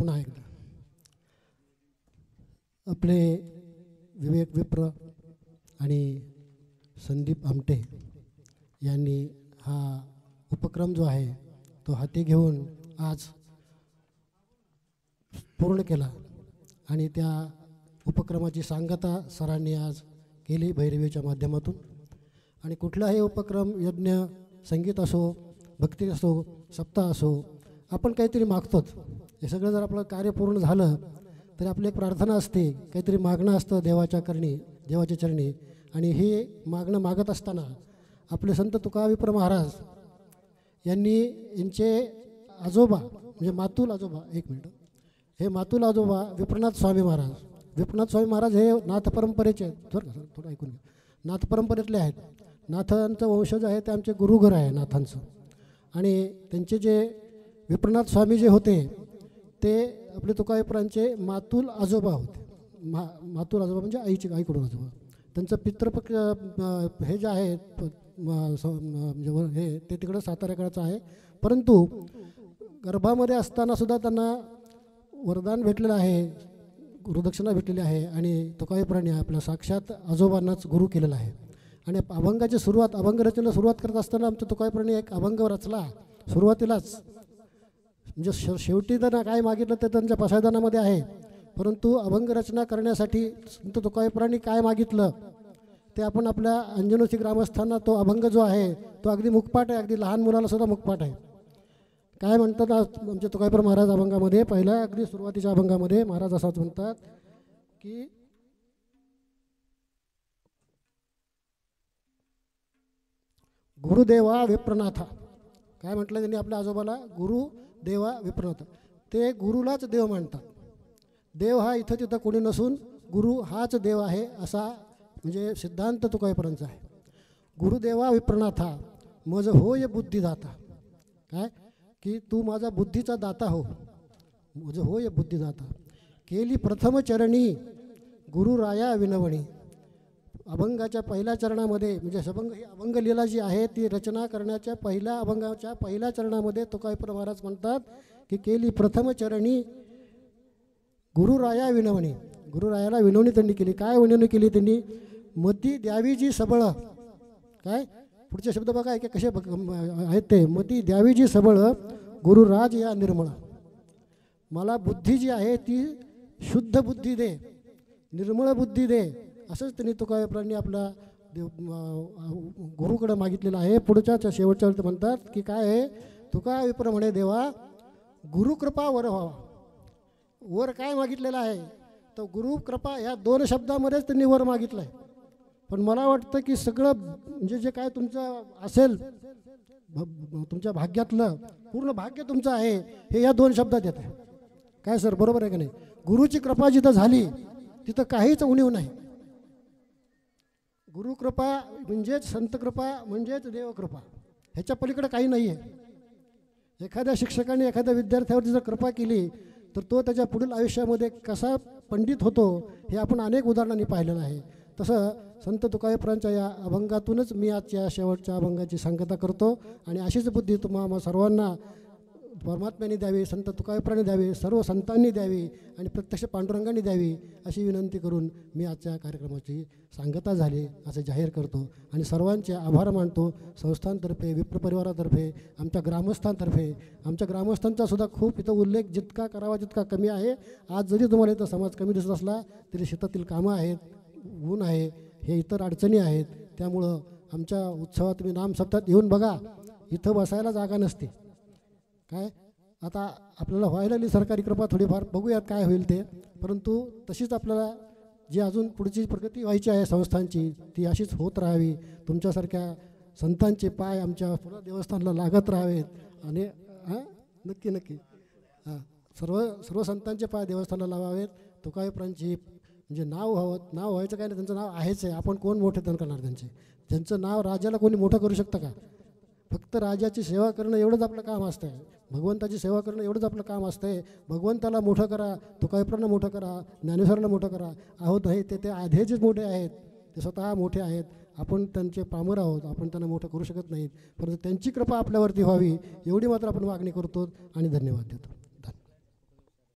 पुन्हा एकदा आपले विवेक विप्र आणि संदीप आमटे यांनी हा उपक्रम जो आहे तो हाती घेऊन आज पूर्ण केला आणि त्या उपक्रमाची सांगता सरांनी आज केली भैरवीच्या माध्यमातून. आणि कुठलाही उपक्रम, यज्ञ, संगीत असो, भक्ती असो, सप्ताह असो, आपण काहीतरी मागतोच. हे सगळं जर आपलं कार्य पूर्ण झालं तरी आपली एक प्रार्थना असते, काहीतरी मागणं असतं देवाच्या चरणी. आणि हे मागणं मागत असताना आपले संत तुकाविप्र महाराज यांनी यांचे आजोबा म्हणजे मातुल आजोबा, एक मिनटं, हे मातुल आजोबा विप्रनाथ स्वामी महाराज हे नाथ परंपरेचे आहेत. थोडं ऐकून घ्या. नाथ परंपरेतले आहेत. नाथांचं वंशज आहे, ते आमचे गुरुघर आहे नाथांचं. आणि त्यांचे जे विप्रनाथ स्वामी जे होते ते आपले तुकाविप्रांचे मातुल आजोबा होते. मातुल आजोबा म्हणजे आईकडून आजोबा. त्यांचं पितृपक्ष हे जे आहे हे ते तिकडं साताऱ्याकडचं आहे. परंतु गर्भामध्ये असताना सुद्धा त्यांना वरदान भेटलेलं आहे, गुरुदक्षिणा भेटलेली आहे. आणि तुकाविप्रांनी आपल्या साक्षात आजोबांनाच गुरु केलेला आहे. आणि अभंगाची सुरुवात, अभंग रचनेला सुरुवात करत असताना आमच्या तुकाविप्रांनी एक अभंग रचला सुरुवातीलाच. म्हणजे शेवटी त्यांना काय मागितलं ते त्यांच्या पसायदानामध्ये आहे. परंतु अभंग रचना करण्यासाठी संत तुकाविप्रांनी काय मागितलं ते आपण आपल्या अंजनोशी ग्रामस्थांना तो अभंग जो आहे तो अगदी मुखपाठ आहे, अगदी लहान मुलाला सुद्धा मुखपाठ आहे. काय म्हणतात आमचे तुकाविप्र महाराज अभंगामध्ये, पहिल्या अगदी सुरुवातीच्या अभंगामध्ये महाराज असाच म्हणतात की गुरुदेवा विप्रनाथा. काय म्हटलं त्यांनी आपल्या आजोबाला? गुरुदेवा विप्रनाथ. ते गुरुलाच देव मानतात. देव हा इथं तिथं कोणी नसून गुरु हाच देव आहे, असा म्हणजे सिद्धांत तुकाविप्रांचा आहे. गुरुदेवा विप्रनाथा मज होय बुद्धिदाता. काय की तू माझा बुद्धीचा दाता हो, मज होय बुद्धिदाता. केली प्रथम चरणी गुरुराया विनवणी. अभंगाच्या पहिल्या चरणामध्ये म्हणजे ही अभंग लीला जी आहे ती रचना करण्याच्या अभंगाच्या पहिल्या चरणामध्ये तुकाविप्र महाराज म्हणतात की केली प्रथम चरणी गुरुराया विनवणी. गुरुरायाला विनवणी त्यांनी केली. काय विनवणी केली त्यांनी? मती द्यावी जी सबळ. काय पुढचे शब्द बघा की कसे आहेत ते. मती द्यावी जी सबळ गुरुराज या निर्मळ. मला बुद्धी जी आहे ती शुद्ध बुद्धी दे, निर्मळ बुद्धी दे, असंच त्यांनी तुकाविप्रांनी आपल्या गुरुकडे मागितलेलं आहे. पुढच्या शेवटच्या वेळी म्हणतात की काय आहे? तुकाविप्र म्हणे देवा गुरुकृपा वर व्हावा. वर काय मागितलेलं आहे? तर गुरुकृपा या दोन शब्दामध्येच त्यांनी वर मागितलं आहे. पण मला वाटतं की सगळं म्हणजे जे काय तुमचं असेल तुमच्या भाग्यातलं पूर्ण भाग्य तुमचं आहे हे या दोन शब्दात येतं. काय सर, बरोबर आहे का नाही? गुरुची कृपा जिथं झाली तिथं काहीच उणीव नाही. गुरुकृपा म्हणजेच संतकृपा म्हणजेच देवकृपा, ह्याच्या पलीकडे काही नाही आहे. एखाद्या शिक्षकाने एखाद्या विद्यार्थ्यावर जर कृपा केली तर तो त्याच्या पुढील आयुष्यामध्ये कसा पंडित होतो हे आपण अनेक उदाहरणांनी पाहिलेलं आहे. तसं संत तुकाविप्रांच्या या अभंगातूनच मी आजच्या शेवटच्या अभंगाची सांगता करतो. आणि अशीच बुद्धी तुम्हा सर्वांना परमात्म्याने द्यावी, संत तुकाविप्रांनी द्यावी, सर्व संतांनी द्यावी आणि प्रत्यक्ष पांडुरंगांनी द्यावी अशी विनंती करून मी आजच्या कार्यक्रमाची सांगता झाली असं जाहीर करतो. आणि सर्वांचे आभार मानतो. संस्थांतर्फे, विप्र परिवारातर्फे, आमच्या ग्रामस्थांतर्फे. आमच्या ग्रामस्थांचा सुद्धा खूप इथं उल्लेख जितका करावा तितका कमी आहे. आज जरी तुम्हाला इथं समाज कमी दिसत असला तरी शेतातील कामं आहेत, ऊन आहे, हे इतर अडचणी आहेत. त्यामुळं आमच्या उत्सवात तुम्ही नाम सप्ताहात येऊन बघा, इथं बसायला जागा नसते. काय आता आपल्याला व्हायला लागली सरकारी कृपा थोडीफार, बघूयात काय होईल ते. परंतु तशीच आपल्याला जी अजून पुढची प्रगती व्हायची आहे संस्थांची ती अशीच होत राहावी. तुमच्यासारख्या संतांचे पाय आमच्या पुन्हा देवस्थानला लागत राहावेत. आणि नक्की नक्की सर्व संतांचे पाय देवस्थानला लावावेत. तुकाविप्रांची म्हणजे नाव व्हायचं काय नाही, त्यांचं नाव आहेच आहे. आपण कोण मोठे तर करणार त्यांचं नाव? राजाला कोणी मोठं करू शकतं का? फक्त राजाची सेवा करणं एवढंच आपलं काम असतं आहे. भगवंताची सेवा करणं एवढंच आपलं काम असतं आहे. भगवंताला मोठं करा, तुकाविप्रांना मोठं करा, ज्ञानेश्वराला मोठं करा. आहोत हे ते आधीचेच मोठे आहेत, ते स्वतः मोठे आहेत. आपण त्यांचे पामर आहोत, आपण त्यांना मोठं करू शकत नाहीत. परंतु त्यांची कृपा आपल्यावरती व्हावी एवढी मात्र आपण मागणी करतो आणि धन्यवाद देतो.